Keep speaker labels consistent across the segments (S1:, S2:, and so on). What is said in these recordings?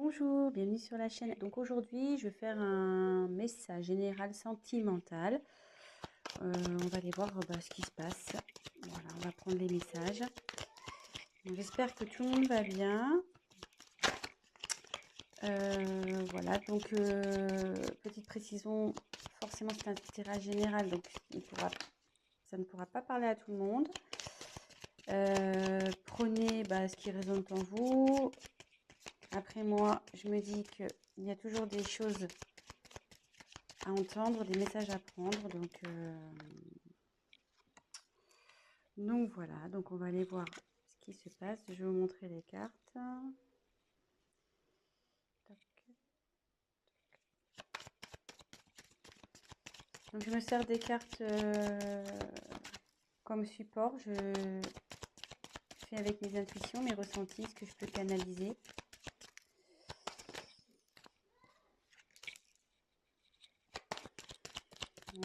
S1: Bonjour, bienvenue sur la chaîne. Donc aujourd'hui, je vais faire un message général sentimental. On va aller voir ce qui se passe. Voilà, on va prendre les messages. J'espère que tout le monde va bien. Voilà, donc petite précision, forcément c'est un tirage général, donc ça ne pourra pas parler à tout le monde. Prenez ce qui résonne en vous. Après moi, je me dis qu'il y a toujours des choses à entendre, des messages à prendre. Donc voilà, donc on va aller voir ce qui se passe. Je vais vous montrer les cartes. Tac. Donc je me sers des cartes comme support. Je fais avec mes intuitions, mes ressentis, ce que je peux canaliser.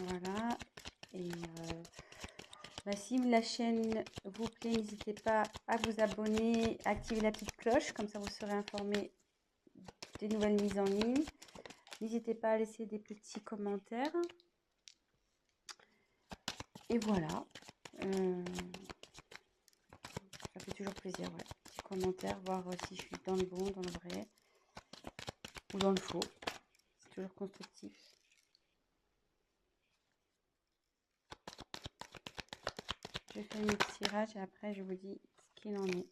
S1: Voilà. Et si la chaîne vous plaît, n'hésitez pas à vous abonner, activer la petite cloche, comme ça vous serez informé des nouvelles mises en ligne. N'hésitez pas à laisser des petits commentaires. Et voilà. Ça fait toujours plaisir, ouais. Petit commentaire, voir si je suis dans le bon, dans le vrai ou dans le faux. C'est toujours constructif. Je fais mes petits tirages et après je vous dis ce qu'il en est.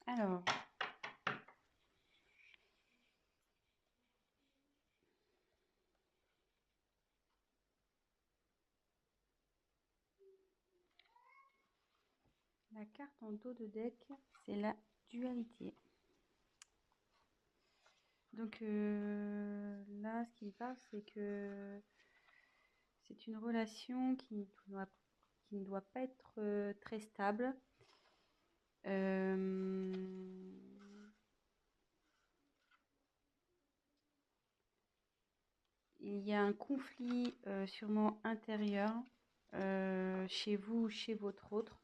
S1: Alors, la carte en dos de deck, c'est la dualité. Donc là, ce qui me parle, c'est que c'est une relation qui ne doit pas être très stable. Il y a un conflit sûrement intérieur chez vous ou chez votre autre.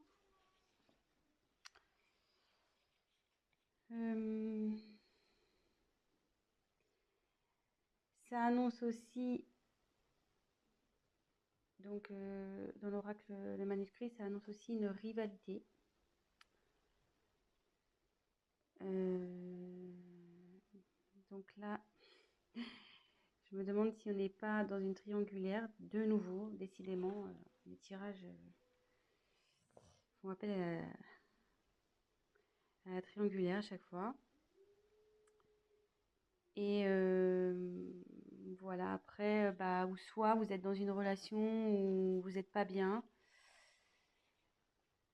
S1: Ça annonce aussi, donc dans l'oracle, le manuscrit, ça annonce aussi une rivalité. Donc là, je me demande si on n'est pas dans une triangulaire, de nouveau, décidément, les tirages font appel à la triangulaire à chaque fois. Et voilà, après, ou soit vous êtes dans une relation où vous n'êtes pas bien.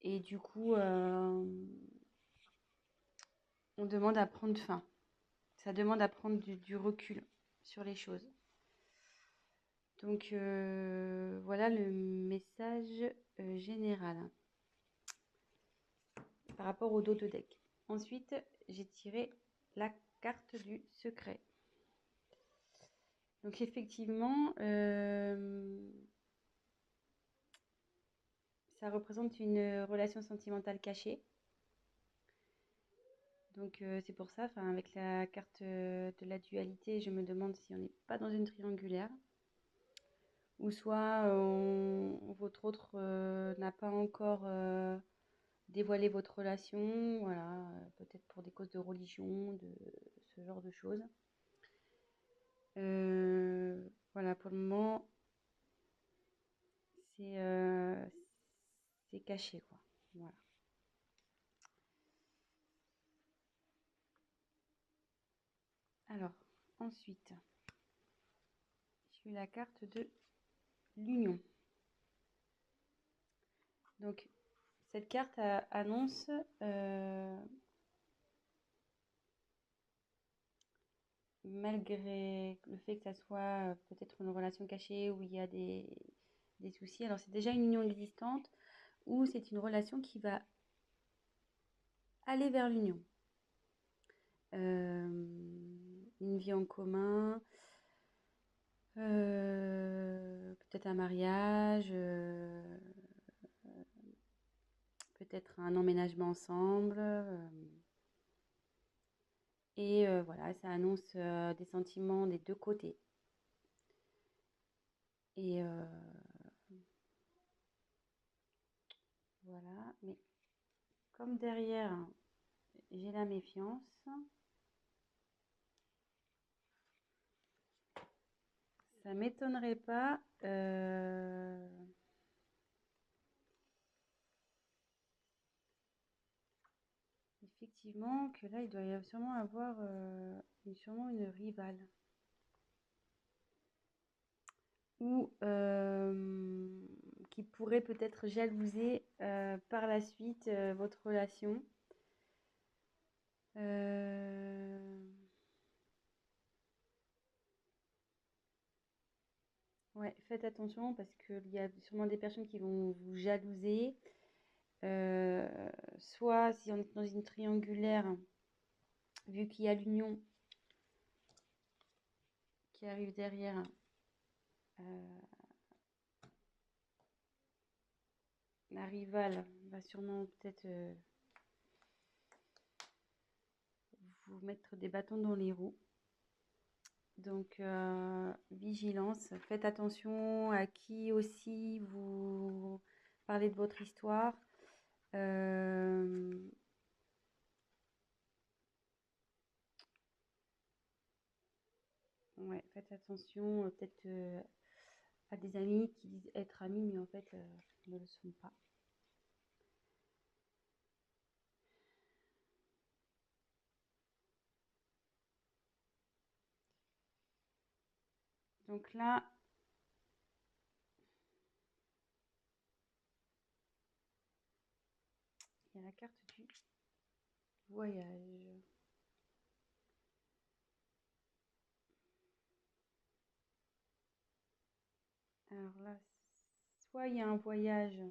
S1: Et du coup, on demande à prendre fin. Ça demande à prendre du recul sur les choses. Donc voilà le message général par rapport au dos de deck. Ensuite, j'ai tiré la carte du secret. Donc effectivement, ça représente une relation sentimentale cachée. Donc c'est pour ça, avec la carte de la dualité, je me demande si on n'est pas dans une triangulaire. Ou soit votre autre n'a pas encore dévoilé votre relation, voilà, peut-être pour des causes de religion, de ce genre de choses. Voilà, pour le moment, c'est caché, quoi. Voilà. Alors, ensuite, j'ai eu la carte de l'union. Donc, cette carte annonce malgré le fait que ça soit peut-être une relation cachée où il y a des soucis. Alors, c'est déjà une union existante ou c'est une relation qui va aller vers l'union. Une vie en commun, peut-être un mariage, peut-être un emménagement ensemble. Et voilà, ça annonce des sentiments des deux côtés. Et voilà, mais comme derrière, j'ai la méfiance, ça m'étonnerait pas effectivement que là, il doit y avoir sûrement avoir sûrement une rivale. Ou qui pourrait peut-être jalouser par la suite votre relation. Ouais, faites attention parce qu'il y a sûrement des personnes qui vont vous jalouser. Euh, Soit si on est dans une triangulaire, vu qu'il y a l'union qui arrive derrière, euh, la rivale va sûrement peut-être vous mettre des bâtons dans les roues. Donc, vigilance, faites attention à qui aussi vous parlez de votre histoire. Ouais, faites attention peut-être à des amis qui disent être amis, mais en fait ne le sont pas. Donc là, il y a la carte du voyage. Alors là, soit il y a un voyage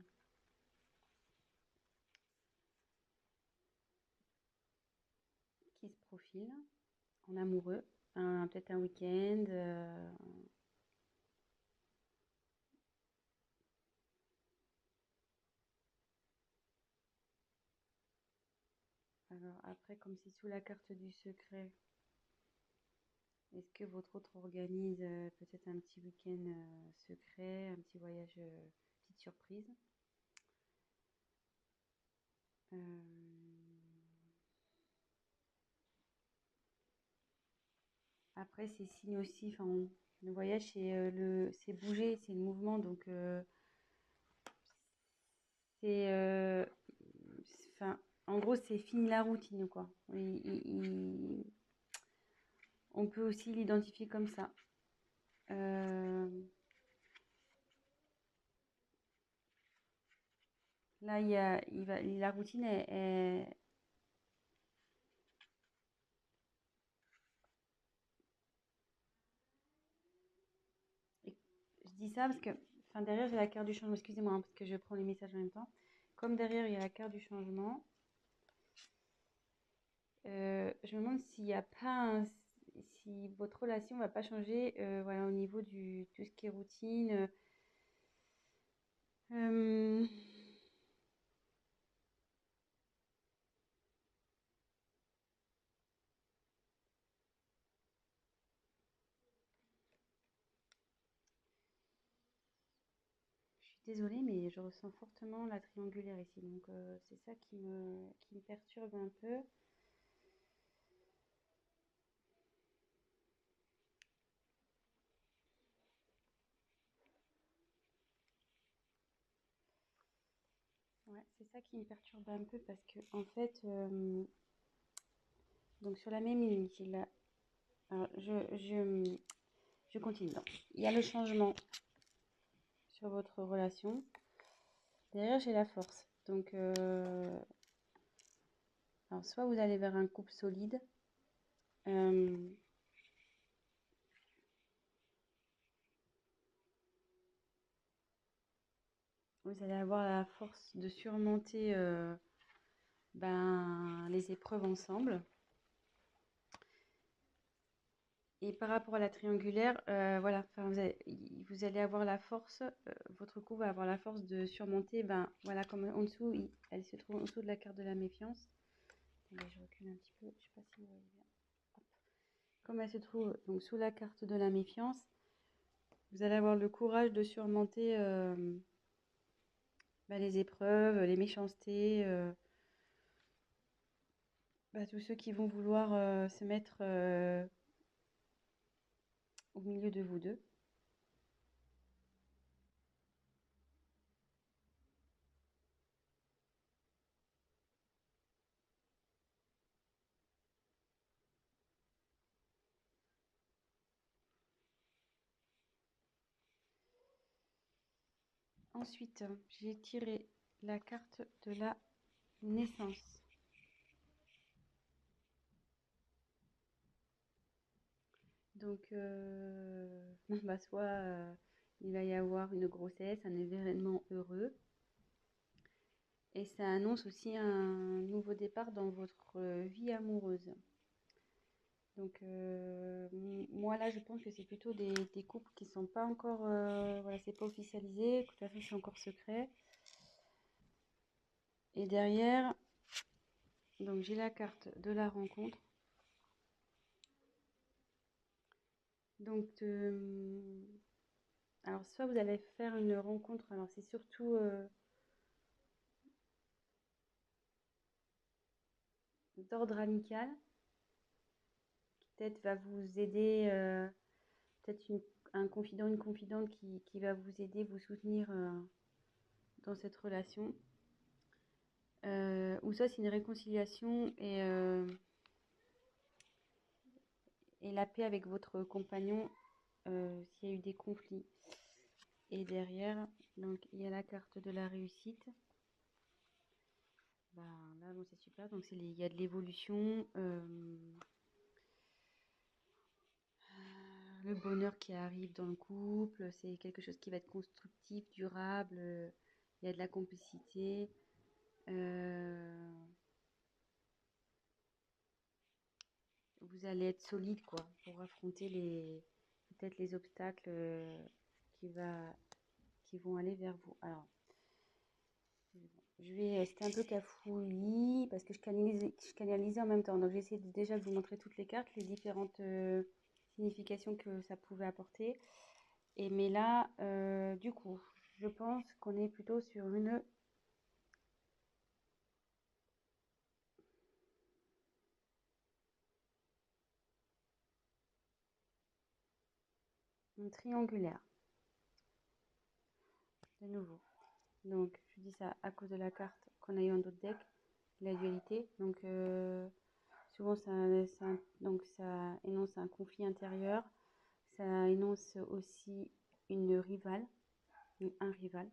S1: qui se profile en amoureux, peut-être un week-end. Alors après, comme c'est sous la carte du secret, est-ce que votre autre organise peut-être un petit week-end secret, un petit voyage, petite surprise? Euh, Après, c'est signe aussi, enfin, le voyage, c'est bouger, c'est le mouvement, donc c'est, enfin, en gros, c'est fini la routine, quoi. On peut aussi l'identifier comme ça. Euh, Là, la routine je dis ça parce que, enfin, derrière, j'ai la carte du changement. Excusez-moi, hein, parce que je prends les messages en même temps. Comme derrière, il y a la carte du changement, je me demande s'il n'y a pas si votre relation va pas changer, voilà, au niveau du tout ce qui est routine. Euh, je suis désolée, mais je ressens fortement la triangulaire ici, donc c'est ça qui me perturbe un peu. Ouais, c'est ça qui me perturbe un peu parce que en fait, donc sur la même ligne, alors, je continue. Donc, il y a le changement sur votre relation. Derrière, j'ai la force. Donc, alors, soit vous allez vers un couple solide, euh, vous allez avoir la force de surmonter les épreuves ensemble. Et par rapport à la triangulaire, voilà, vous allez avoir la force, votre couple va avoir la force de surmonter, voilà, comme en dessous, elle se trouve en dessous de la carte de la méfiance. Attendez, je recule un petit peu, je sais pas si vous voyez bien. Hop. Comme elle se trouve donc sous la carte de la méfiance, vous allez avoir le courage de surmonter les épreuves, les méchancetés, tous ceux qui vont vouloir se mettre au milieu de vous deux. Ensuite, j'ai tiré la carte de la naissance. Donc, soit il va y avoir une grossesse, un événement heureux. Et ça annonce aussi un nouveau départ dans votre vie amoureuse. Donc, moi là, je pense que c'est plutôt des couples qui sont pas encore, voilà, c'est pas officialisé. De toute façon, c'est encore secret. Et derrière, donc j'ai la carte de la rencontre. Donc, alors soit vous allez faire une rencontre. Alors c'est surtout d'ordre amical, qui peut-être va vous aider, peut-être un confident, une confidente qui va vous aider, vous soutenir dans cette relation. Ou ça, c'est une réconciliation et la paix avec votre compagnon s'il y a eu des conflits. Et derrière, donc il y a la carte de la réussite. Là, bon, c'est super. Donc il y a de l'évolution, le bonheur qui arrive dans le couple. C'est quelque chose qui va être constructif, durable. Il y a de la complicité. Vous allez être solide quoi pour affronter peut-être les obstacles qui vont aller vers vous. Alors, c'était un peu cafouillis parce que je canalisais en même temps. Donc j'ai essayé déjà de vous montrer toutes les cartes, les différentes significations que ça pouvait apporter. Mais là, du coup, je pense qu'on est plutôt sur une triangulaire, de nouveau. Donc, je dis ça à cause de la carte qu'on a eu en d'autres decks, la dualité. Donc, souvent, ça énonce un conflit intérieur. Ça énonce aussi une rivale, un rival.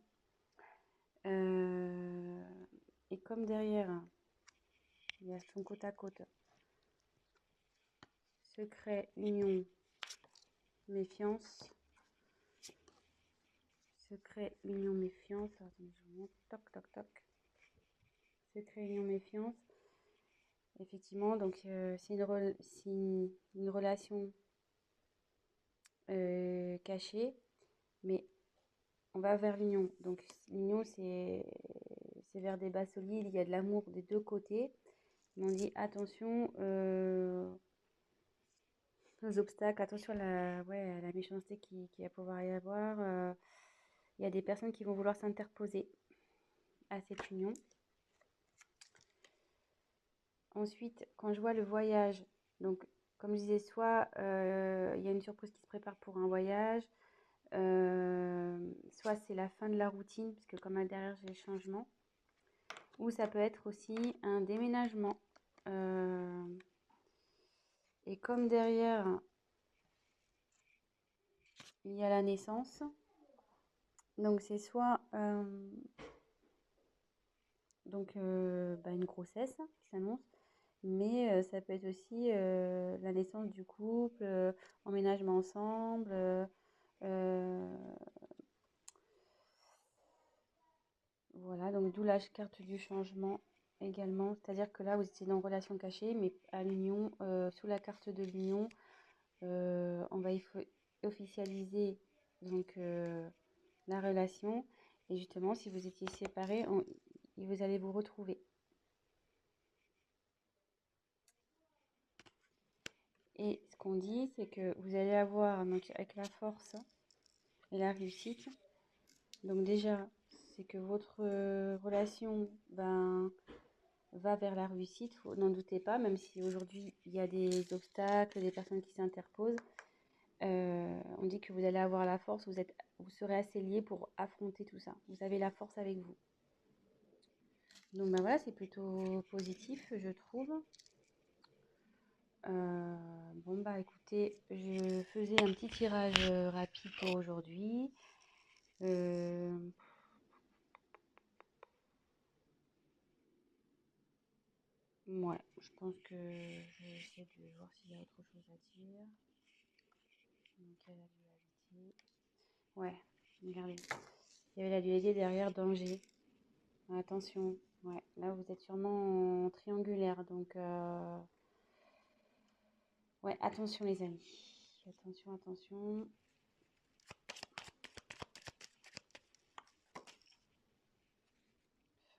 S1: Et comme derrière, il y a son côte à côte, secret, union, méfiance. Secret, union, méfiance. Attendez, je vous montre. Toc, toc, toc. Secret, union, méfiance. Effectivement, donc c'est une relation cachée, mais on va vers l'union. Donc l'union, c'est vers des bases solides, il y a de l'amour des deux côtés. Mais on dit attention aux obstacles, attention à la méchanceté qui va pouvoir y avoir. Il y a des personnes qui vont vouloir s'interposer à cette union. Ensuite, quand je vois le voyage, donc comme je disais, soit il y a une surprise qui se prépare pour un voyage, soit c'est la fin de la routine, puisque comme derrière j'ai le changement, ou ça peut être aussi un déménagement. Et comme derrière il y a la naissance, donc c'est soit une grossesse qui s'annonce, mais ça peut être aussi la naissance du couple, emménagement ensemble, Voilà, donc d'où la carte du changement également. C'est-à-dire que là, vous étiez dans relation cachée, mais à l'union, sous la carte de l'union, on va officialiser donc la relation. Et justement, si vous étiez séparés, vous allez vous retrouver. Et ce qu'on dit, c'est que vous allez avoir, donc, avec la force et la réussite. Donc déjà, c'est que votre relation va vers la réussite, n'en doutez pas, même si aujourd'hui il y a des obstacles, des personnes qui s'interposent. On dit que vous allez avoir la force, vous serez assez liés pour affronter tout ça. Vous avez la force avec vous. Donc ben voilà, c'est plutôt positif, je trouve. Bon bah écoutez, je faisais un petit tirage rapide pour aujourd'hui. Euh, ouais, je pense que je vais essayer de voir s'il y a autre chose à dire. Donc il y a la dualité. Ouais, regardez. Il y avait la dualité derrière danger. Attention. Ouais, là vous êtes sûrement en triangulaire, donc ouais, attention les amis. Attention, attention.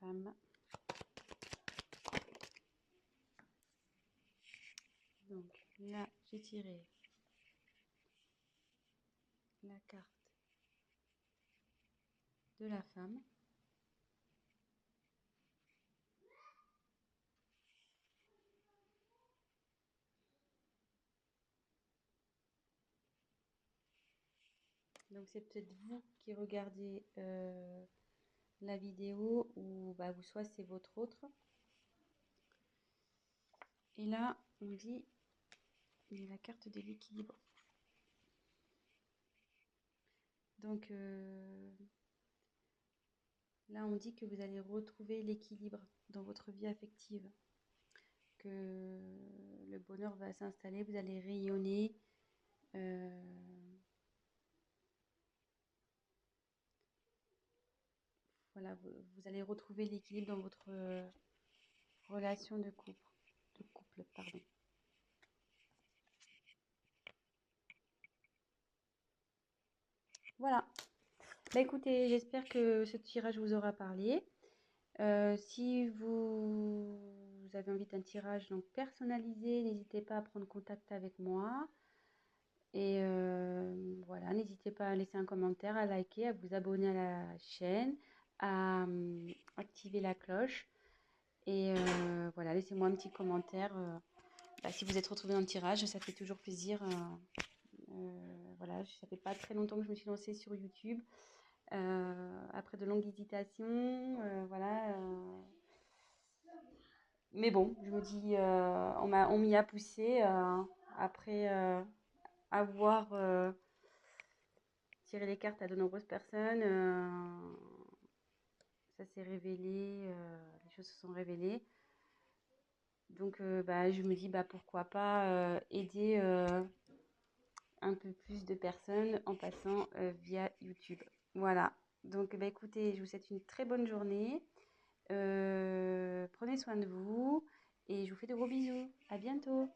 S1: Femme. Donc là, j'ai tiré la carte de la femme. Donc c'est peut-être vous qui regardez la vidéo ou bah, vous soit c'est votre autre. Et là, on dit il y a la carte de l'équilibre. Donc là, on dit que vous allez retrouver l'équilibre dans votre vie affective, que le bonheur va s'installer, vous allez rayonner. Voilà, vous allez retrouver l'équilibre dans votre relation de couple, pardon. Voilà. Bah écoutez, j'espère que ce tirage vous aura parlé. Si vous avez envie d'un tirage donc personnalisé, n'hésitez pas à prendre contact avec moi. Et voilà, n'hésitez pas à laisser un commentaire, à liker, à vous abonner à la chaîne, à activer la cloche. Et voilà, laissez-moi un petit commentaire. Bah, si vous êtes retrouvé dans le tirage, ça fait toujours plaisir. Voilà, ça fait pas très longtemps que je me suis lancée sur YouTube. Après de longues hésitations, voilà. Mais bon, je me dis, on m'y a poussé après avoir tiré les cartes à de nombreuses personnes. Ça s'est révélé, les choses se sont révélées. Donc, bah, je me dis, bah, pourquoi pas aider un peu plus de personnes en passant via YouTube. Voilà. Donc, bah, écoutez, je vous souhaite une très bonne journée. Prenez soin de vous et je vous fais de gros bisous. À bientôt.